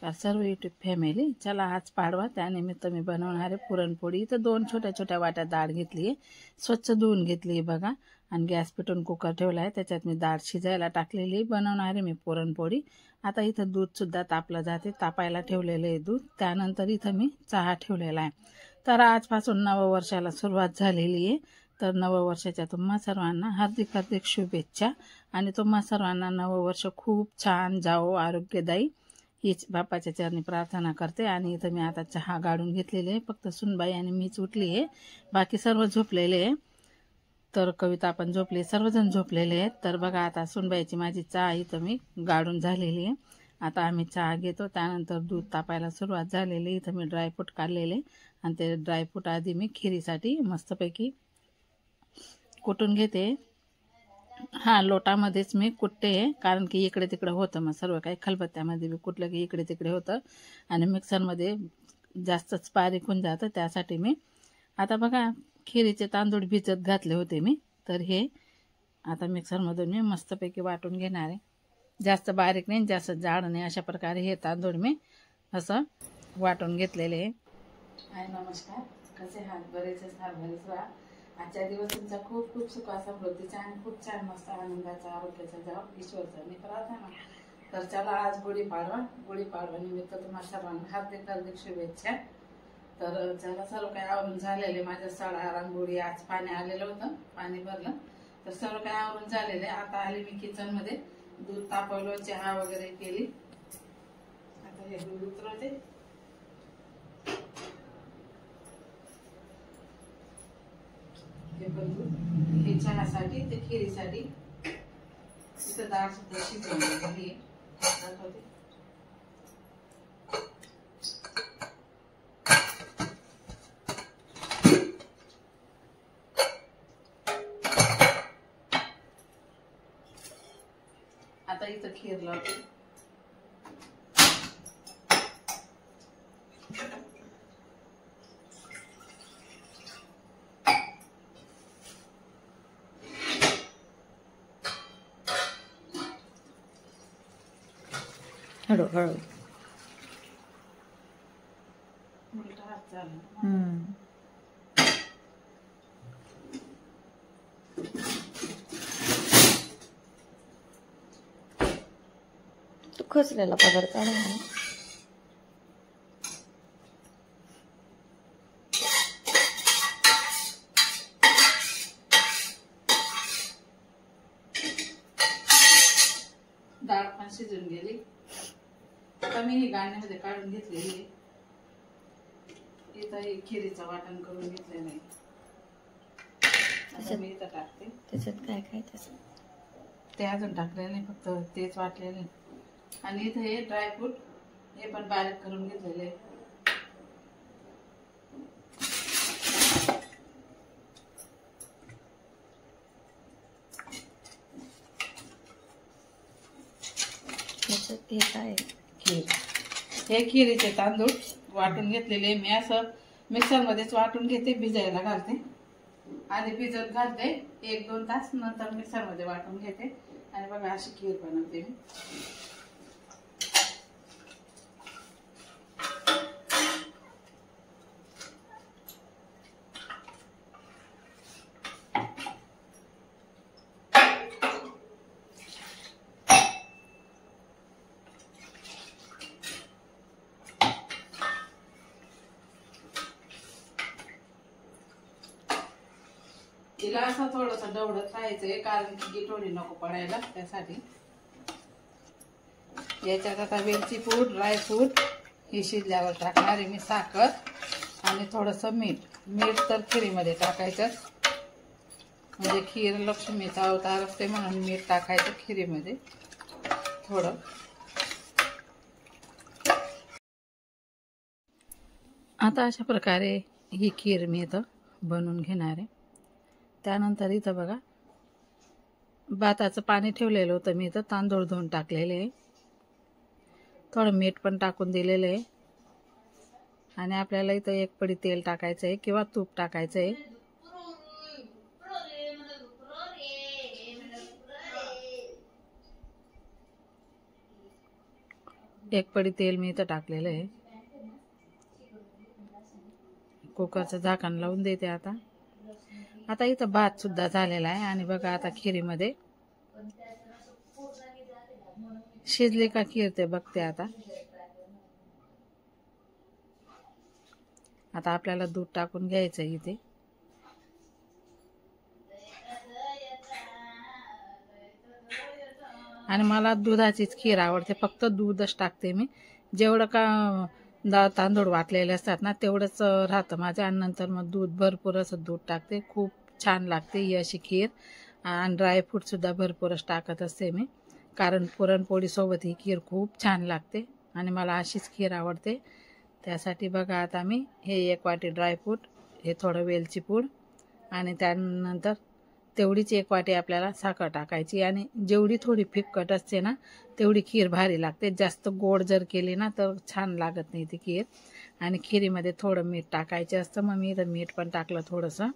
नमस्कार सर्व YouTube family. चला आज पाडवा, त्यानिमित्त मी बनवणार आहे पुरणपोळी. इथं 2 छोट्या छोट्या वाट्या डाळ घेतली आहे, स्वच्छ धुवून घेतली आहे बघा, आणि गॅस पेटवून कुकर ठेवला आहे. त्याच्यात मी डाळ शिजायला टाकलेली आहे. बनवणार आहे मी पुरणपोळी. आता इथं दूधसुद्धा तापलं जाते, तापायला ठेवलेलं आहे दूध. त्यानंतर इथं मी चहा ठेवलेला आहे. तर आजपासून नववर्षाला सुरुवात झालेली आहे. तर नववर्षाच्या तुम्हा सर्वांना हार्दिक हार्दिक शुभेच्छा, आणि तुम्हा सर्वांना नववर्ष खूप छान जावो, आरोग्यदायी, हीच बाप्पाच्या चरणी प्रार्थना करते. आणि इथं मी आता चहा गाळून घेतलेले आहे. फक्त सुनबाई आणि मीच उठली आहे, बाकी सर्व झोपलेले आहे. तर कविता पण झोपली, सर्वजण झोपलेले आहेत. तर बघा आता सुनबाईची माझी चहा इथं मी गाळून झालेली आहे. आता आम्ही चहा घेतो. त्यानंतर दूध तापायला सुरुवात झालेली. इथं मी ड्रायफ्रूट काढलेले, आणि ते ड्रायफ्रूट आधी मी खिरीसाठी मस्तपैकी कुटून घेते. हा लोटामध्येच मी कुटते, कारण की इकडे तिकडे होतं, मग सर्व काही खलबत्त्यामध्ये मी कुटलं की इकडे तिकडे होतं, आणि मिक्सरमध्ये जास्तच बारीक होऊन जातं. त्यासाठी मी आता बघा खिरीचे तांदूळ भिजत घातले होते मी. तर हे आता मिक्सरमधून मी मस्तपैकी वाटून घेणार आहे. जास्त बारीक नाही, जास्त जाड नाही, अशा प्रकारे हे तांदूळ मी असं वाटून घेतलेले आहे. नमस्कार, कसे आहात? बरेच बरेच राहा. आजच्या दिवस तुमचा खूप खूप सुखा समृद्धीचा आणि खूप छान मस्त आनंदाचा आरोग्याचा जाव ईश्वरचा मी प्रार्थना. तर चला आज गुढीपाडवा निमित्त तुम्हाला सर्वांना हार्दिक हार्दिक शुभेच्छा. तर चला सर्व काही आवरून झालेले, माझ्या सडा रांगोळी, आज पाणी आलेलं होतं, पाणी भरलं, तर सर्व काही आवरून झालेले. आता आले मी किचनमध्ये, दूध तापवलं, चहा वगैरे केली. आता हे दूध उतरवते. हे चहासाठी, ते खिरीसाठी इथं डाळ सुद्धा शिजवली. आता इथं खीर लावते. हळू हळू उलटा हात झाला. तू खचलेला पदार्थ काढा. डाळ पण शिजून गेली. आता मी ही गाळणीमध्ये काढून घेतलेली आहे. इथं हे खिरीचं वाटण करून घेतलेलं आहे. आता मी इथं टाकते. त्याच्यात काय काय तसं ते अजून टाकलेलं नाही, फक्त तेच वाटलेले. आणि इथं हे ड्रायफ्रूट हे पण बारीक करून घेतलेले आहे. हे काय खीर, हे खिरीचे तांदूळ वाटून घेतलेले. मी असं मिक्सरमध्येच वाटून घेते, भिजायला घालते. आधी भिजत घालते 1-2 तास, नंतर मिक्सरमध्ये वाटून घेते, आणि बघा अशी खीर बनवते मी. तिला असं थोडंसं डवडत राहायचंय, कारण की गिठोडी नको पडायला. त्यासाठी याच्यात आता वेलची पूड, ड्रायफ्रूट हे शिजल्यावर टाकणार आहे मी, साखर आणि थोडंसं मीठ तर खिरीमध्ये टाकायचं, म्हणजे खीर लक्ष्मीचा अवतार असते म्हणून मीठ टाकायचं खिरीमध्ये थोडं. आता अशा प्रकारे ही खीर मी इथं बनवून घेणार आहे. त्यानंतर इथं बघा भाताचं पाणी ठेवलेलं होतं मी, इथं तांदूळ धुवून टाकलेले आहे. थोडं मीठ पण टाकून दिलेलं आहे, आणि आपल्याला इथं 1 पडी तेल टाकायचं आहे किंवा तूप टाकायचं आहे. 1 पडी तेल मी इथं टाकलेलं आहे. कुकरचं झाकण लावून देते. आता इथं भात सुद्धा झालेला आहे. आणि बघा आता खिरीमध्ये शिजली का खीर ते बघते. आता आपल्याला दूध टाकून घ्यायचं इथे. आणि मला दुधाचीच खीर आवडते, फक्त दूधच टाकते मी. जेवढं का तांदूळ वाटलेले असतात ना तेवढंच राहतं माझं. आणि नंतर मग दूध भरपूर असं दूध टाकते. खूप छान लागते ही अशी खीर. आणि ड्रायफ्रूटसुद्धा भरपूरच टाकत असते मी, कारण पुरणपोळीसोबत ही खीर खूप छान लागते. आणि मला अशीच खीर आवडते. त्यासाठी बघा आता मी हे 1 वाटी ड्रायफ्रूट, हे थोडं वेलची पूड, आणि त्यानंतर तेवढीच 1 वाटी आपल्याला साखर टाकायची. आणि जेवढी थोडी फिक्कट असते ना तेवढी खीर भारी लागते. जास्त गोड जर केली ना तर छान लागत नाही ती खीर. आणि खिरीमध्ये थोडं मीठ टाकायचं असतं. मग मी इथं मीठ पण टाकलं थोडंसं.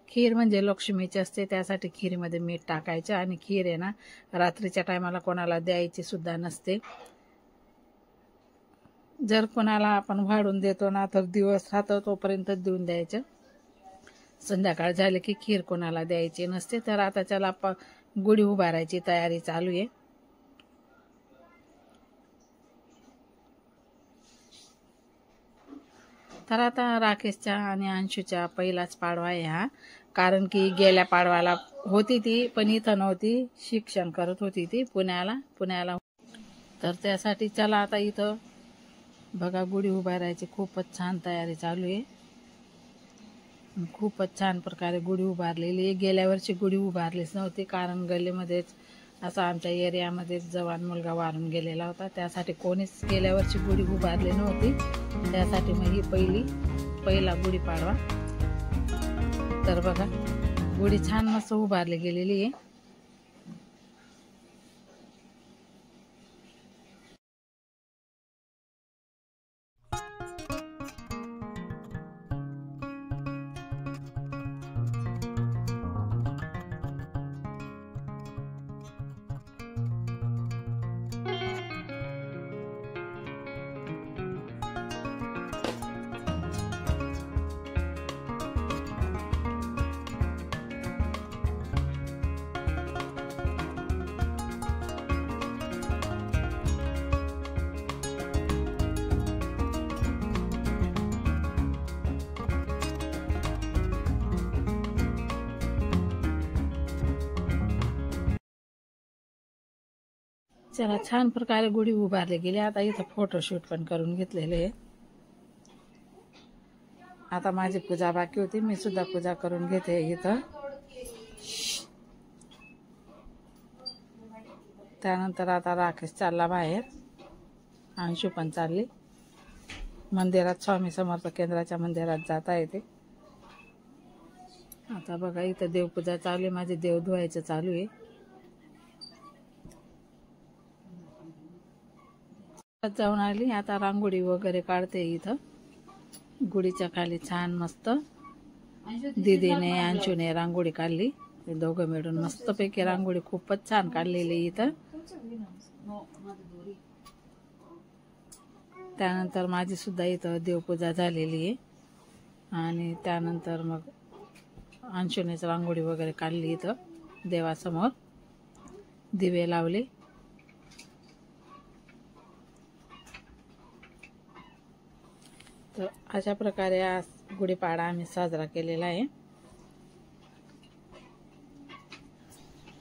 खीर म्हणजे लक्ष्मीची असते, त्यासाठी खिरीमध्ये मीठ टाकायचं. आणि खीर आहे ना रात्रीच्या टायमाला कोणाला द्यायची सुद्धा नसते. जर कोणाला आपण वाढून देतो ना तर दिवस राहतो तोपर्यंत देऊन द्यायचं. संध्याकाळ झाले की खीर कोणाला द्यायची नसते. तर आता त्याला गुढी उभारायची तयारी चालू आहे. तर आता राकेशच्या आणि अंशूच्या पहिलाच पाडवा आहे हा. कारण की गेल्या पाडवाला होती ती, पण इथं नव्हती, शिक्षण करत होती ती पुण्याला. तर त्यासाठी चला आता इथं बघा गुढी उभारायची खूपच छान तयारी चालू आहे. खूपच छान प्रकारे गुढी उभारलेली आहे. गेल्या वर्षी गुढी उभारलीच नव्हती, कारण गल्लीमध्येच असा आमच्या एरियामध्ये जवान मुलगा वारून गेलेला होता. त्यासाठी कोणीच गेल्या वर्षी गुढी उभारली नव्हती. त्यासाठी मग ही पहिला गुढीपाडवा. तर बघा गुढी छान मस्त उभारली गेलेली आहे. चला छान प्रकारे गुढी उभारली गेली. आता इथं फोटोशूट पण करून घेतलेले आहे. आता माझी पूजा बाकी होती, मी सुद्धा पूजा करून घेते इथं. त्यानंतर आता राकेश चालला बाहेर, अंशू पण चालली मंदिरात, स्वामी समर्थ केंद्राच्या मंदिरात जाता येते. आता बघा इथं देवपूजा चालू आहे, माझे देव धुवायचं चालू आहे. जाऊन आली, आता रांगोळी वगैरे काढते इथं गुढीच्या खाली. छान मस्त दीदीने अंशूने रांगोळी काढली, ते दोघं मिळून मस्तपैकी रांगोळी खूपच छान काढलेली इथं. त्यानंतर माझी सुद्धा इथं देवपूजा झालेली आहे. आणि त्यानंतर मग अंशूनेच रांगोळी वगैरे काढली इथं देवासमोर, दिवे लावले. तर अशा प्रकारे आज गुढीपाडा आम्ही साजरा केलेला आहे.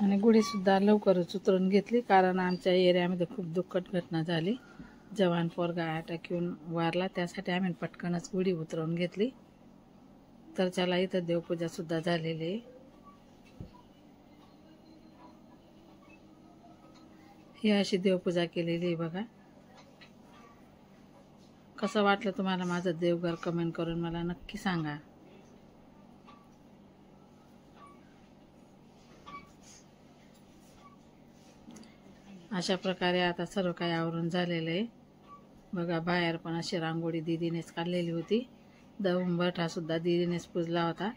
आणि गुढीसुद्धा लवकरच उतरून घेतली, कारण आमच्या एरियामध्ये खूप दुःखद घटना झाली. जवान पोरगा अटॅक येऊन वारला, त्यासाठी आम्ही पटकनच गुढी उतरवून घेतली. तर चला इथं देवपूजा सुद्धा झालेली आहे. ही अशी देवपूजा केलेली आहे बघा. कसं वाटलं तुम्हाला माझं देवघर, कमेंट करून मला नक्की सांगा. अशा प्रकारे आता सर्व काही आवरून झालेलं आहे बघा. बाहेर पण अशी रांगोळी दीदीनेच काढलेली होती. दंबठा सुद्धा दीदीनेच पुजला होता.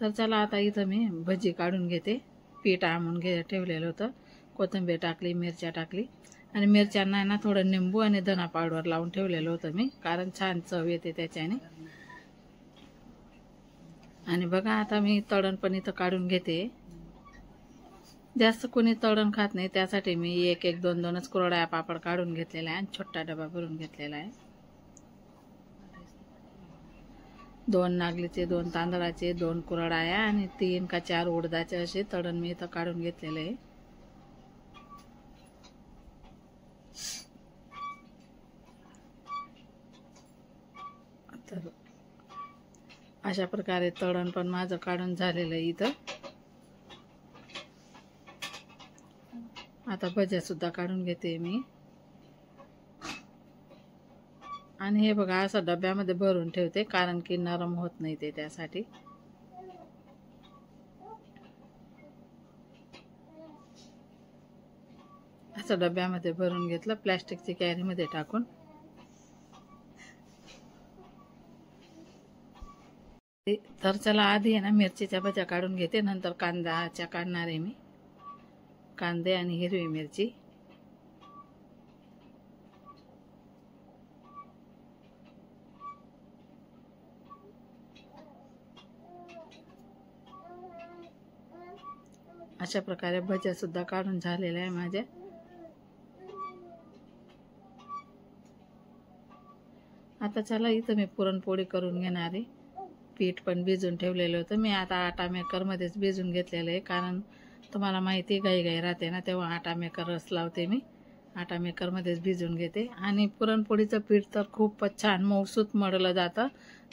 तर चला आता इथं मी भजी काढून घेते. पीठ आणून ठेवलेलं होतं, कोथिंबीर टाकली, मिरच्या टाकली आणि मिरच्यांना ना थोडं निंबू आणि धना पावडर लावून ठेवलेलं होतं मी, कारण छान चव येते त्याच्याने. आणि बघा आता मी तळण पण इथं काढून घेते. जास्त कोणी तळण खात नाही, त्यासाठी मी एक एक दोन दोनच कुरडया पापड काढून घेतलेला आहे आणि छोटा डबा भरून घेतलेला आहे. 2 नागलीचे, 2 तांदळाचे, 2 कुरडया आणि 3 का 4 उडदाचे असे तळण मी इथं काढून घेतलेले आहे. तर अशा प्रकारे तळण पण माझं काढून झालेलं आहे इथं. आता भज्या सुद्धा काढून घेते मी. आणि हे बघा असं डब्यामध्ये भरून ठेवते, कारण की नरम होत नाही ते, त्यासाठी. असं डब्यामध्ये भरून घेतलं, प्लॅस्टिकची कॅरीमध्ये टाकून. तर चला आधी आहे ना मिरचीच्या भज्या काढून घेते, नंतर कांद्याच्या काढणार आहे मी. कांदे आणि हिरवी मिरची. अशा प्रकारे भज्या सुद्धा काढून झालेल्या आहे माझ्या. आता चला इथं मी पुरणपोळी करून घेणार आहे. पीठ पण भिजून ठेवलेलं होतं मी. आता आटा मेकरमध्येच भिजून घेतलेलं आहे, कारण तुम्हाला माहिती आहे घाई राहते ना, तेव्हा आटा मेकरच लावते मी. आटा मेकरमध्येच भिजून घेते. आणि पुरणपोळीचं पीठ तर खूपच छान मऊसूत मळलं जातं,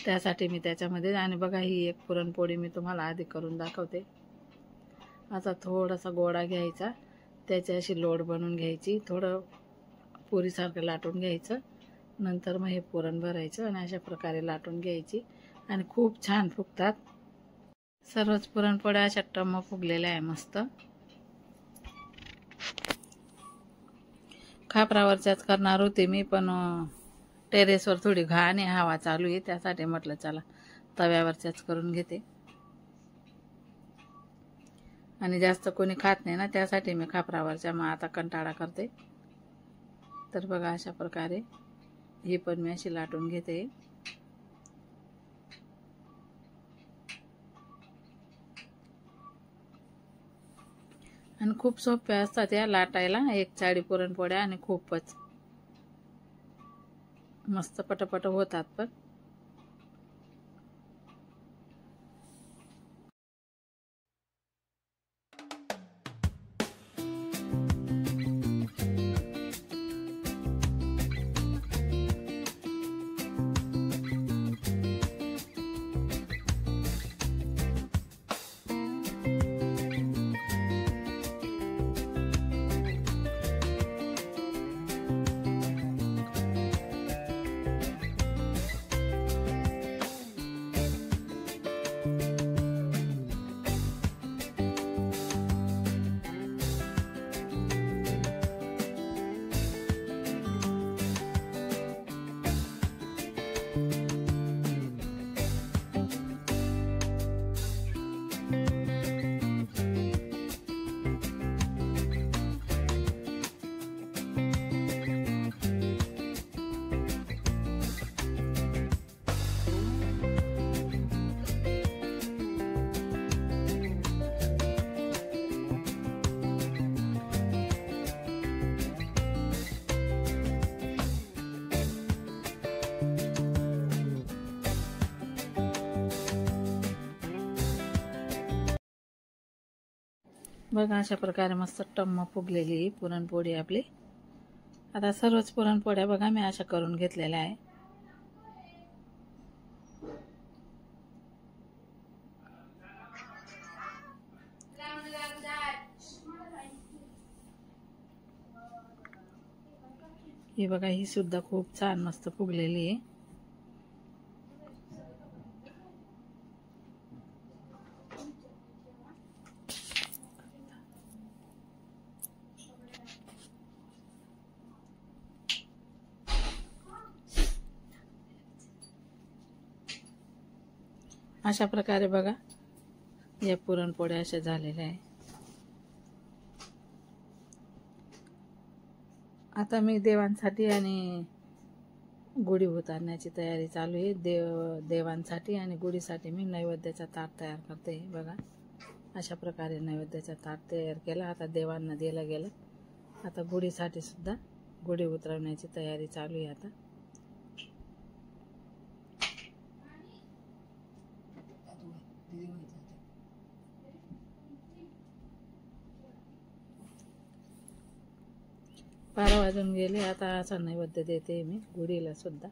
त्यासाठी मी त्याच्यामध्ये. आणि बघा ही एक पुरणपोळी मी तुम्हाला आधी करून दाखवते. आता थोडासा गोळा घ्यायचा, त्याची अशी लोड बनवून घ्यायची, थोडं पुरीसारखं लाटून घ्यायचं, नंतर मग हे पुरण भरायचं आणि अशा प्रकारे लाटून घ्यायची आणि खूप छान फुगतात. सर्वच पुरणपोळ्या अशा टम्म फुगलेल्या आहे मस्त. खापरावरच्याच करणार होते मी, पण टेरेसवर थोडी घाण आहे, हवा चालू आहे, त्यासाठी म्हटलं चला तव्यावरच्याच करून घेते. आणि जास्त कोणी खात नाही ना, त्यासाठी मी खापरावरच्या मग आता कंटाळा करते. तर बघा अशा प्रकारे ही पण मी अशी लाटून घेते. आणि खूप सोप्या असतात या लाटायला, एक चाळी पुरणपोळ्या, आणि खूपच मस्त पटपट होतात पण. बघा अशा प्रकारे मस्त टम्म फुगलेली पुरणपोळी आपली. आता सर्वच पुरणपोळ्या बघा मी अशा करून घेतलेल्या आहे. ही बघा ही सुद्धा खूप छान मस्त फुगलेली आहे. अशा प्रकारे बघा या पुरणपोळ्या अशा झालेल्या आहे. आता मी देवांसाठी आणि गुढी उतारण्याची तयारी चालू आहे. देवांसाठी आणि गुढीसाठी मी नैवेद्याचा ताट तयार करते. बघा, अशा प्रकारे नैवेद्याचा ताट तयार केला. आता देवांना दिलं गेलं. आता गुढीसाठी सुद्धा गुढी उतरवण्याची तयारी चालू आहे. आता बारा वाजून गेले. आता असा नैवेद्य देते मी गुढीला सुद्धा.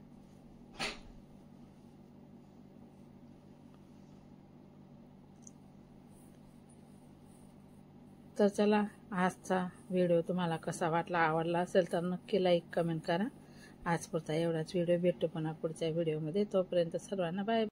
तर चला, आजचा व्हिडिओ तुम्हाला कसा वाटला, आवडला असेल तर नक्की लाईक कमेंट करा. आजपुरता एवढाच व्हिडिओ. भेटू पुन्हा पुढच्या व्हिडिओमध्ये. तोपर्यंत सर्वांना बाय.